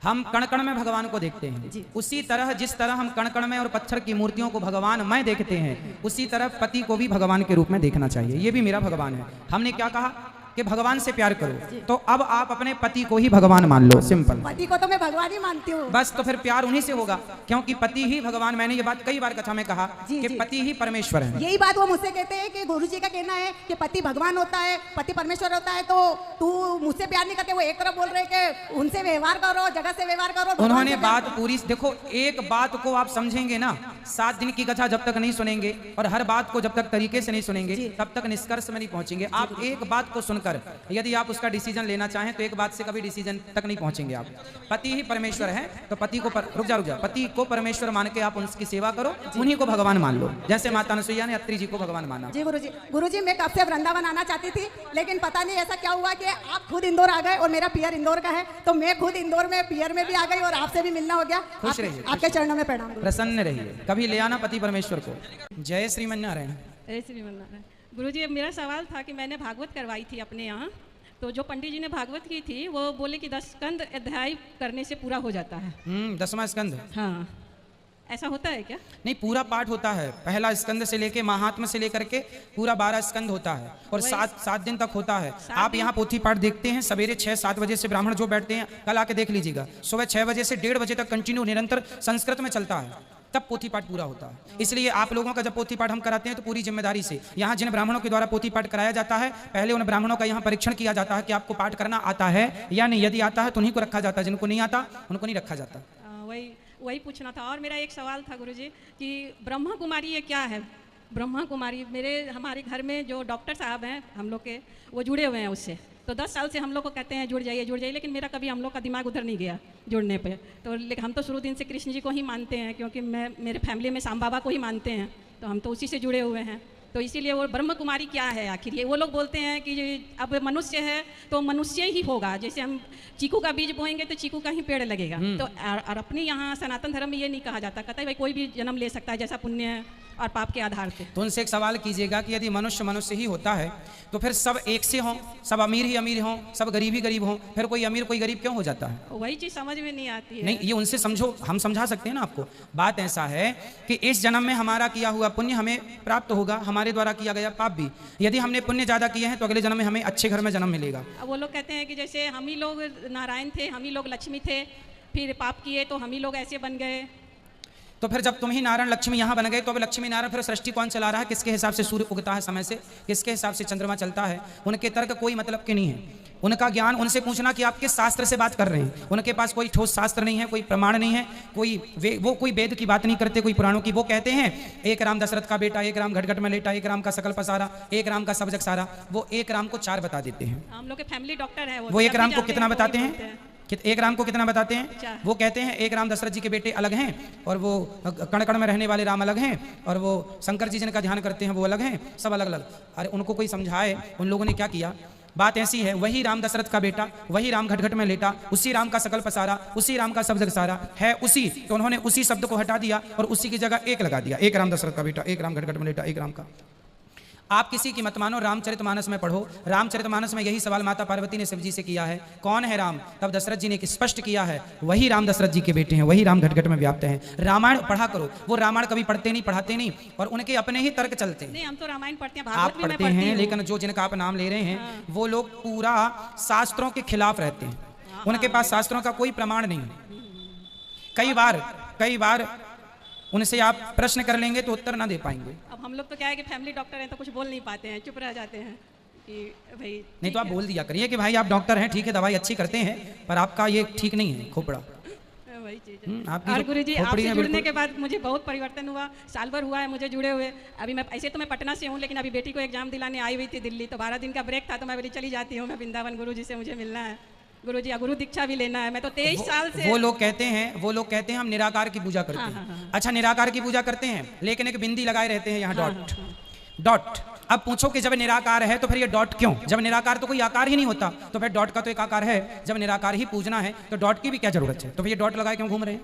हम कण कण में भगवान को देखते हैं जी। उसी तरह जिस तरह हम कण कण में और पत्थर की मूर्तियों को भगवान में देखते हैं, उसी तरह पति को भी भगवान के रूप में देखना चाहिए। ये भी मेरा भगवान है। हमने क्या कहा कि भगवान से प्यार करो, तो अब आप अपने पति को ही भगवान मान लो, सिंपल। पति को तो मैं भगवान ही मानती हूँ। बस तो फिर प्यार उन्हीं से होगा, क्योंकि पति ही भगवान। मैंने ये बात कई बार कथा में कहा कि पति ही परमेश्वर है। यही बात वो मुझसे कहते हैं कि गुरुजी का कहना है कि पति भगवान होता है, पति परमेश्वर होता है, तो तू मुझसे प्यार नहीं करते। वो एक तरफ बोल रहे कि उनसे व्यवहार करो, जगत से व्यवहार करो। उन्होंने बात पूरी देखो, एक बात को आप समझेंगे ना, 7 दिन की कथा जब तक नहीं सुनेंगे और हर बात को जब तक तरीके से नहीं सुनेंगे, तब तक निष्कर्ष में नहीं पहुंचेंगे। आप एक बात को सुनकर यदि आप उसका डिसीजन लेना चाहें तो एक बात से कभी डिसीजन तक नहीं पहुंचेंगे आप। पति ही परमेश्वर है, तो पति को रुक जा पति को परमेश्वर मान के आप उनकी सेवा करो, उन्हीं को भगवान मान लो, जैसे माता अनसुईया ने अत्रि जी को भगवान माना। जी गुरुजी मैं कब से वृंदावन आना चाहती थी, लेकिन पता नहीं ऐसा क्या हुआ कि आप खुद इंदौर आ गए, और मेरा पियर इंदौर का है, तो मैं खुद इंदौर में पियर में भी आ गई और आपसे भी मिलना हो गया। खुश रहिए, आपके चरणों में प्रणाम, प्रसन्न रहिए। कभी ले आना पति परमेश्वर को। जय श्रीमन्नारायण। जय श्रीमन्नारायण। गुरुजी मेरा सवाल था कि मैंने भागवत करवाई थी अपने यहाँ, तो जो पंडित जी ने भागवत की थी वो बोले कि 10 स्कंद अध्याय करने से पूरा हो जाता है। 10वां स्कंद। हाँ, ऐसा होता है क्या? नहीं, पूरा पाठ होता है, पहला स्कंद से लेके महात्म से लेकर के पूरा 12 स्कंद होता है और 7 दिन तक होता है। आप यहाँ पोथी पाठ देखते हैं, सवेरे 6-7 बजे से ब्राह्मण जो बैठते हैं, कल आके देख लीजिएगा, सुबह 6 बजे से 1:30 बजे तक कंटिन्यू निरंतर संस्कृत में चलता है, तब पोथी पाठ पूरा होता है। इसलिए आप लोगों का जब पोथी पाठ हम कराते हैं तो पूरी जिम्मेदारी से, यहाँ जिन ब्राह्मणों के द्वारा पोथी पाठ कराया जाता है, पहले उन ब्राह्मणों का यहाँ परीक्षण किया जाता है कि आपको पाठ करना आता है या नहीं। यदि आता है तो उन्हीं को रखा जाता है, जिनको नहीं आता उनको नहीं रखा जाता। वही पूछना था। और मेरा एक सवाल था गुरुजी कि ब्रह्मा कुमारी ये क्या है? ब्रह्मा कुमारी हमारे घर में जो डॉक्टर साहब हैं हम लोग के, वो जुड़े हुए हैं उससे, तो 10 साल से हम लोग को कहते हैं जुड़ जाइए, लेकिन मेरा कभी हम लोग का दिमाग उधर नहीं गया जुड़ने पे। तो हम तो शुरू दिन से कृष्ण जी को ही मानते हैं, क्योंकि मेरे फैमिली में साम बाबा को ही मानते हैं, तो हम तो उसी से जुड़े हुए हैं। तो इसीलिए वो ब्रह्म कुमारी क्या है आखिर? ये वो लोग बोलते हैं कि अब मनुष्य है तो मनुष्य ही होगा, जैसे हम चीकू का बीज बोएंगे तो चीकू का ही पेड़ लगेगा। तो और अपने यहाँ सनातन धर्म में ये नहीं कहा जाता, कहता है भाई कोई भी जन्म ले सकता है जैसा पुण्य और पाप के आधार पे। तो उनसे एक सवाल कीजिएगा कि यदि मनुष्य ही होता है तो फिर सब एक से हों, सब अमीर ही अमीर हों, सब गरीब ही गरीब हों, फिर कोई अमीर कोई गरीब क्यों हो जाता है? वही चीज़ समझ में नहीं आती है। नहीं, ये उनसे समझो, हम समझा सकते हैं ना आपको। बात ऐसा है कि इस जन्म में हमारा किया हुआ पुण्य हमें प्राप्त होगा, हमारे द्वारा किया गया पाप भी। यदि हमने पुण्य ज़्यादा किए हैं तो अगले जन्म में हमें अच्छे घर में जन्म मिलेगा। वो लोग कहते हैं कि जैसे हम ही लोग नारायण थे, हम ही लोग लक्ष्मी थे, फिर पाप किए तो हम ही लोग ऐसे बन गए। तो फिर जब तुम ही नारायण लक्ष्मी यहाँ बन गए तो अब लक्ष्मी नारायण फिर सृष्टि कौन चला रहा है? किसके हिसाब से सूर्य उगता है समय से, किसके हिसाब से चंद्रमा चलता है? उनके तर्क कोई मतलब के नहीं है। उनका ज्ञान, उनसे पूछना कि आप किस शास्त्र से बात कर रहे हैं। उनके पास कोई ठोस शास्त्र नहीं है, कोई प्रमाण नहीं है, वो कोई वेद की बात नहीं करते, कोई पुराणों की। वो कहते हैं 1 राम दशरथ का बेटा, 1 राम घटघट में लेटा, 1 राम का सकल पसारा, 1 राम का सब जग सारा। वो 1 राम को 4 बता देते हैं। हम लोग के फैमिली डॉक्टर है वो 1 राम को कितना बताते हैं? 1 राम को कितना बताते हैं? वो कहते हैं 1 राम दशरथ जी के बेटे अलग हैं, और वो कण कण में रहने वाले राम अलग हैं, और वो शंकर जी जिनका ध्यान करते हैं वो अलग हैं, सब अलग अलग। अरे उनको कोई समझाए, उन लोगों ने क्या किया? बात ऐसी है, वही राम दशरथ का बेटा, वही राम घटघट में लेटा, उसी राम का सकल पसारा, उसी राम का सब जग सारा है उसी, तो उन्होंने उसी शब्द को हटा दिया और उसी की जगह 1 लगा दिया। 1 राम दशरथ का बेटा, 1 राम घटघट में लेटा, 1 राम का। आप किसी की मत मानो, रामचरितमानस में पढ़ो। रामचरितमानस में यही सवाल माता पार्वती ने शिव जी से किया है, कौन है राम? तब दशरथ जी ने स्पष्ट किया है, वही राम दशरथ जी के बेटे हैं, वही राम घटघट में व्याप्त हैं। रामायण पढ़ा करो। वो रामायण कभी पढ़ते नहीं, पढ़ाते नहीं, और उनके अपने ही तर्क चलते हैं। नहीं, हम तो रामायण पढ़ते हैं, आप पढ़ते हैं, लेकिन जो जिनका आप नाम ले रहे हैं वो लोग पूरा शास्त्रों के खिलाफ रहते हैं। उनके पास शास्त्रों का कोई प्रमाण नहीं है। कई बार उनसे आप प्रश्न कर लेंगे तो उत्तर ना दे पाएंगे। अब हम लोग तो क्या है कि फैमिली डॉक्टर हैं तो कुछ बोल नहीं पाते हैं, चुप रह जाते हैं कि भाई। नहीं तो आप बोल दिया करिए कि भाई आप डॉक्टर हैं, ठीक है, दवाई अच्छी करते हैं, पर आपका ये ठीक नहीं है खोपड़ा। वही चीज़ है। आपकी और गुरुजी, आपसे जुड़ने के बाद मुझे बहुत परिवर्तन हुआ। साल भर हुआ है मुझे जुड़े हुए। अभी मैं ऐसे तो मैं पटना से हूँ, लेकिन अभी बेटी को एग्जाम दिलाने आई हुई थी दिल्ली, तो 12 दिन का ब्रेक था, तो मैं बोली चली जाती हूँ मैं वृंदावन, गुरुजी से मुझे मिलना है, गुरुजी गुरु दीक्षा भी लेना है। मैं तो 23 साल से। वो लोग कहते हैं हम निराकार की पूजा करते हैं। अच्छा, निराकार की पूजा करते हैं, लेकिन एक बिंदी लगाए रहते हैं यहाँ, डॉट। अब पूछो कि जब निराकार है तो फिर ये डॉट क्यों? जब निराकार तो कोई आकार ही नहीं होता, तो फिर डॉट का तो एक आकार है। जब निराकार ही पूजना है तो डॉट की भी क्या जरूरत है? तो फिर ये डॉट लगाए क्यों घूम रहे हैं?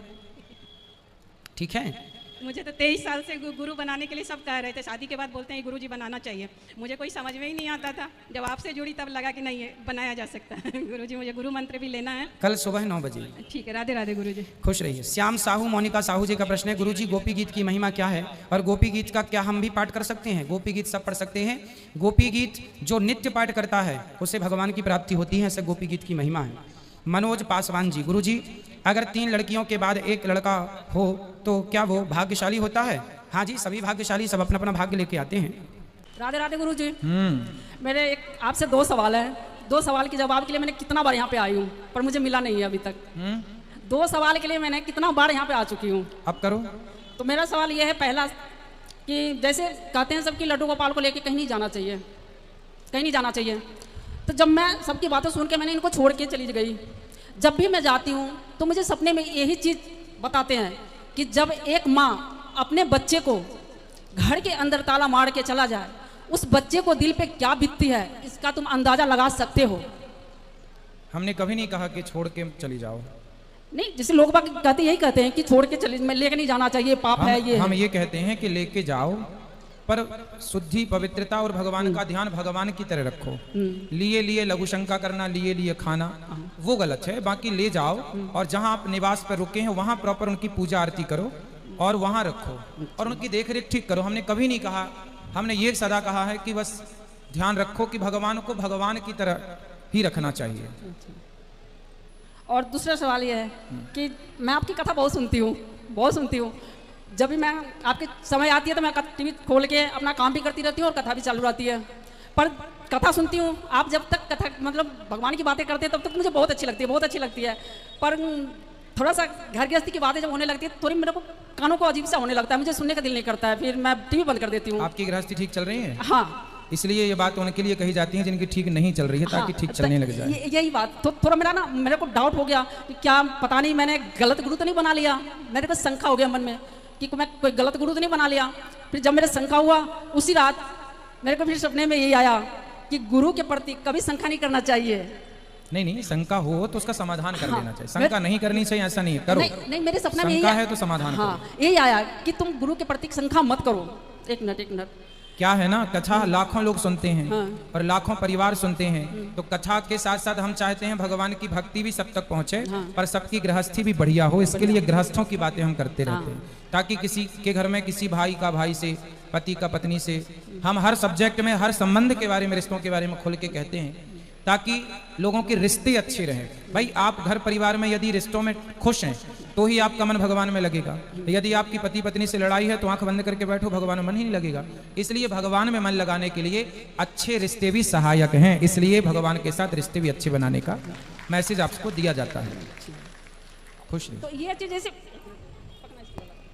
ठीक है, मुझे तो 23 साल से गुरु बनाने के लिए सब कह रहे थे, शादी के बाद बोलते हैं गुरुजी बनाना चाहिए। मुझे कोई समझ में ही नहीं आता था, जब आपसे जुड़ी तब लगा कि नहीं है बनाया जा सकता है। गुरुजी, मुझे गुरु मंत्र भी लेना है कल सुबह 9 बजे। ठीक है, राधे राधे गुरुजी, खुश रहिए। श्याम साहू, मोनिका साहू जी का प्रश्न है, गुरुजी गोपी गीत की महिमा क्या है, और गोपी गीत का क्या हम भी पाठ कर सकते हैं? गोपी गीत सब पढ़ सकते हैं। गोपी गीत जो नित्य पाठ करता है उसे भगवान की प्राप्ति होती है, ऐसे गोपी गीत की महिमा है। मनोज पासवान जी, गुरुजी अगर 3 लड़कियों के बाद एक लड़का हो तो क्या वो भाग्यशाली होता है? हाँ जी, सभी भाग्यशाली, सब अपना अपना भाग्य लेके आते हैं। राधे राधे गुरुजी। मेरे आपसे 2 सवाल हैं। 2 सवाल के जवाब के लिए मैंने कितना बार यहाँ पे आई हूँ, पर मुझे मिला नहीं है अभी तक। 2 सवाल के लिए मैंने कितना बार यहाँ पे आ चुकी हूँ। अब करो। तो मेरा सवाल ये है, पहला कि जैसे कहते हैं सबकी लड्डू गोपाल को लेके कहीं नहीं जाना चाहिए, कहीं नहीं जाना चाहिए। तो जब मैं सबकी बातें सुन के मैंने इनको छोड़ के चली गई, जब भी मैं जाती हूँ तो मुझे सपने में यही चीज़ बताते हैं कि जब एक माँ अपने बच्चे को घर के अंदर ताला मार के चला जाए, उस बच्चे को दिल पे क्या बीतती है, इसका तुम अंदाजा लगा सकते हो। हमने कभी नहीं कहा कि छोड़ के चली जाओ। नहीं, जैसे लोग बात कहते यही कहते हैं कि छोड़ के चले, मैं लेके नहीं जाना चाहिए, पाप है ये। हम ये कहते हैं कि लेके जाओ, पर शुद्धि, पवित्रता और भगवान का ध्यान भगवान की तरह रखो। लिए लघु शंका करना, लिए खाना, वो गलत है। बाकी ले जाओ, और जहाँ आप निवास पर रुके हैं वहाँ प्रॉपर उनकी पूजा आरती करो, और वहाँ रखो और उनकी देख रेख ठीक करो। हमने कभी नहीं कहा, हमने ये सदा कहा है कि बस ध्यान रखो कि भगवान को भगवान की तरह ही रखना चाहिए। और दूसरा सवाल ये है कि मैं आपकी कथा बहुत सुनती हूँ, बहुत सुनती हूँ। जब भी मैं आपके समय आती है तो मैं टीवी खोल के अपना काम भी करती रहती हूँ और कथा भी चालू रहती है। पर कथा सुनती हूँ, आप जब तक कथा मतलब भगवान की बातें करते हैं तब तक मुझे बहुत अच्छी लगती है, बहुत अच्छी लगती है। पर थोड़ा सा घर गृहस्थी की बातें जब होने लगती है थोड़ी मेरे को कानों को अजीब सा होने लगता है, मुझे सुनने का दिल नहीं करता है, फिर मैं टीवी बंद कर देती हूँ। आपकी गृहस्थी ठीक चल रही है? हाँ। इसलिए ये बात उनके लिए कही जाती है जिनकी ठीक नहीं चल रही है, ताकि ठीक चलने लग जाए। यही बात तो थोड़ा मेरे को डाउट हो गया कि क्या पता नहीं मैंने गलत गुरु तो नहीं बना लिया। मेरे को शंका हो गया मन में कि मैं कोई गलत गुरु तो नहीं बना लिया। फिर जब मेरे शंका हुआ उसी रात मेरे को फिर सपने में यही आया कि गुरु के प्रति कभी शंका नहीं करना चाहिए। नहीं, शंका हो तो उसका समाधान कर लेना चाहिए। शंका नहीं करनी चाहिए, ऐसा नहीं करो। नहीं मेरे सपना में शंका है तो समाधान करो। यही आया कि तुम गुरु के प्रति शंका मत करो। एक मिनट क्या है ना, कथा लाखों लोग सुनते हैं और लाखों परिवार सुनते हैं, तो कथा के साथ साथ हम चाहते हैं भगवान की भक्ति भी सब तक पहुंचे, पर सबकी गृहस्थी भी बढ़िया हो। इसके लिए गृहस्थों की बातें हम करते रहते हैं, ताकि किसी के घर में किसी भाई का भाई से, पति का पत्नी से, हम हर सब्जेक्ट में हर संबंध के बारे में, रिश्तों के बारे में खुल के कहते हैं, ताकि लोगों के रिश्ते अच्छे रहें। भाई आप घर परिवार में यदि रिश्तों में खुश हैं तो ही आपका मन भगवान में लगेगा। यदि आपकी पति पत्नी से लड़ाई है तो आंख बंद करके बैठो, भगवान में मन ही नहीं लगेगा। इसलिए भगवान में मन लगाने के लिए अच्छे रिश्ते भी सहायक हैं, इसलिए भगवान के साथ रिश्ते भी अच्छे बनाने का मैसेज आपको दिया जाता है। खुश तो ये चीज जैसे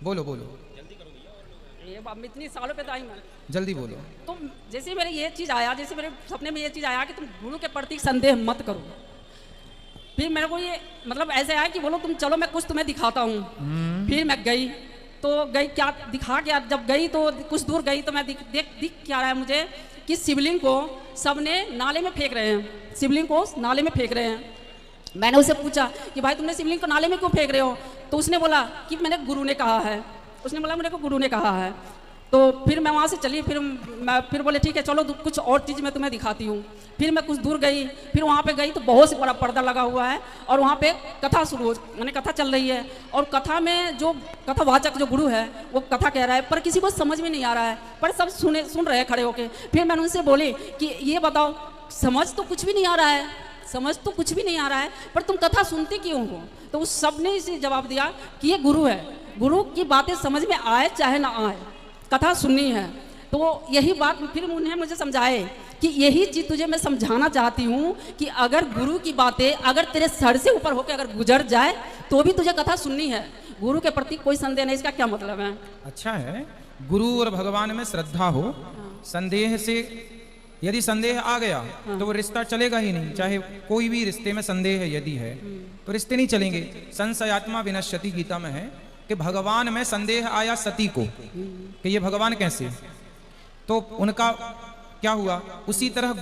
बोलो इतनी सालों पे तो आई मैं, जल्दी बोलो। तो जैसे मेरे ये चीज आया, जैसे मेरे सपने में ये चीज आया कि तुम गुरु के प्रति संदेह मत करो। फिर मेरे को ये मतलब ऐसे आया कि बोलो तुम चलो मैं कुछ तुम्हें दिखाता हूँ। फिर मैं गई क्या दिखा क्या, जब गई तो कुछ दूर गई तो मैं दिख क्या रहा है मुझे कि शिवलिंग को सबने नाले में फेंक रहे हैं, शिवलिंग को नाले में फेंक रहे हैं। मैंने उससे पूछा कि भाई तुमने शिवलिंग को नाले में क्यों फेंक रहे हो? तो उसने बोला कि मैंने गुरु ने कहा है, उसने बोला मेरे को गुरु ने कहा है। तो फिर मैं वहाँ से चली, फिर बोले ठीक है चलो कुछ और चीज़ मैं तुम्हें दिखाती हूँ। फिर मैं कुछ दूर गई, फिर वहाँ पे गई तो बहुत बड़ा पर्दा लगा हुआ है और वहाँ पे कथा शुरू हो, मैंने कथा चल रही है और कथा में जो कथावाचक जो गुरु है वो कथा कह रहा है, पर किसी को समझ में नहीं आ रहा है, पर सब सुन रहे हैं खड़े होके। फिर मैंने उनसे बोली कि ये बताओ समझ तो कुछ भी नहीं आ रहा है, समझ तो कुछ भी नहीं आ रहा है, पर तुम कथा सुनते क्यों हो? तो उस सब ने इसे जवाब दिया कि ये गुरु है, गुरु की बातें समझ में आए चाहे ना आए, कथा सुननी है। तो यही बात फिर उन्हें मुझे समझाए कि यही चीज़ तुझे मैं समझाना चाहती हूँ कि अगर गुरु की बातें अगर तेरे सर से ऊपर होकर अगर गुजर जाए तो भी तुझे कथा सुननी है। गुरु के प्रति कोई संदेह नहीं, इसका क्या मतलब है? अच्छा है, गुरु और भगवान में श्रद्धा हो, संदेह से यदि संदेह आ गया तो वो रिश्ता चलेगा ही नहीं। चाहे कोई भी रिश्ते में संदेह यदि है तो रिश्ते नहीं चलेंगे। संशयात्मा विनश्यति गीता में है कि भगवान में संदेह आया सती को कि ये भगवान कैसे, तो उनका क्या हुआ। उसी तरह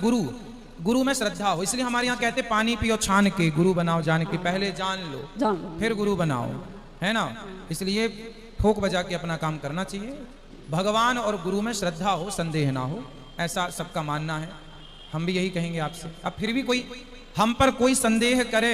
गुरु में श्रद्धा हो, इसलिए हमारे यहाँ कहते पानी पियो छान के, गुरु बनाओ जान के, पहले जान लो फिर गुरु बनाओ, है ना। इसलिए ठोक बजा के अपना काम करना चाहिए। भगवान और गुरु में श्रद्धा हो, संदेह ना हो, ऐसा सबका मानना है। हम भी यही कहेंगे आपसे। अब फिर भी कोई हम पर कोई संदेह करे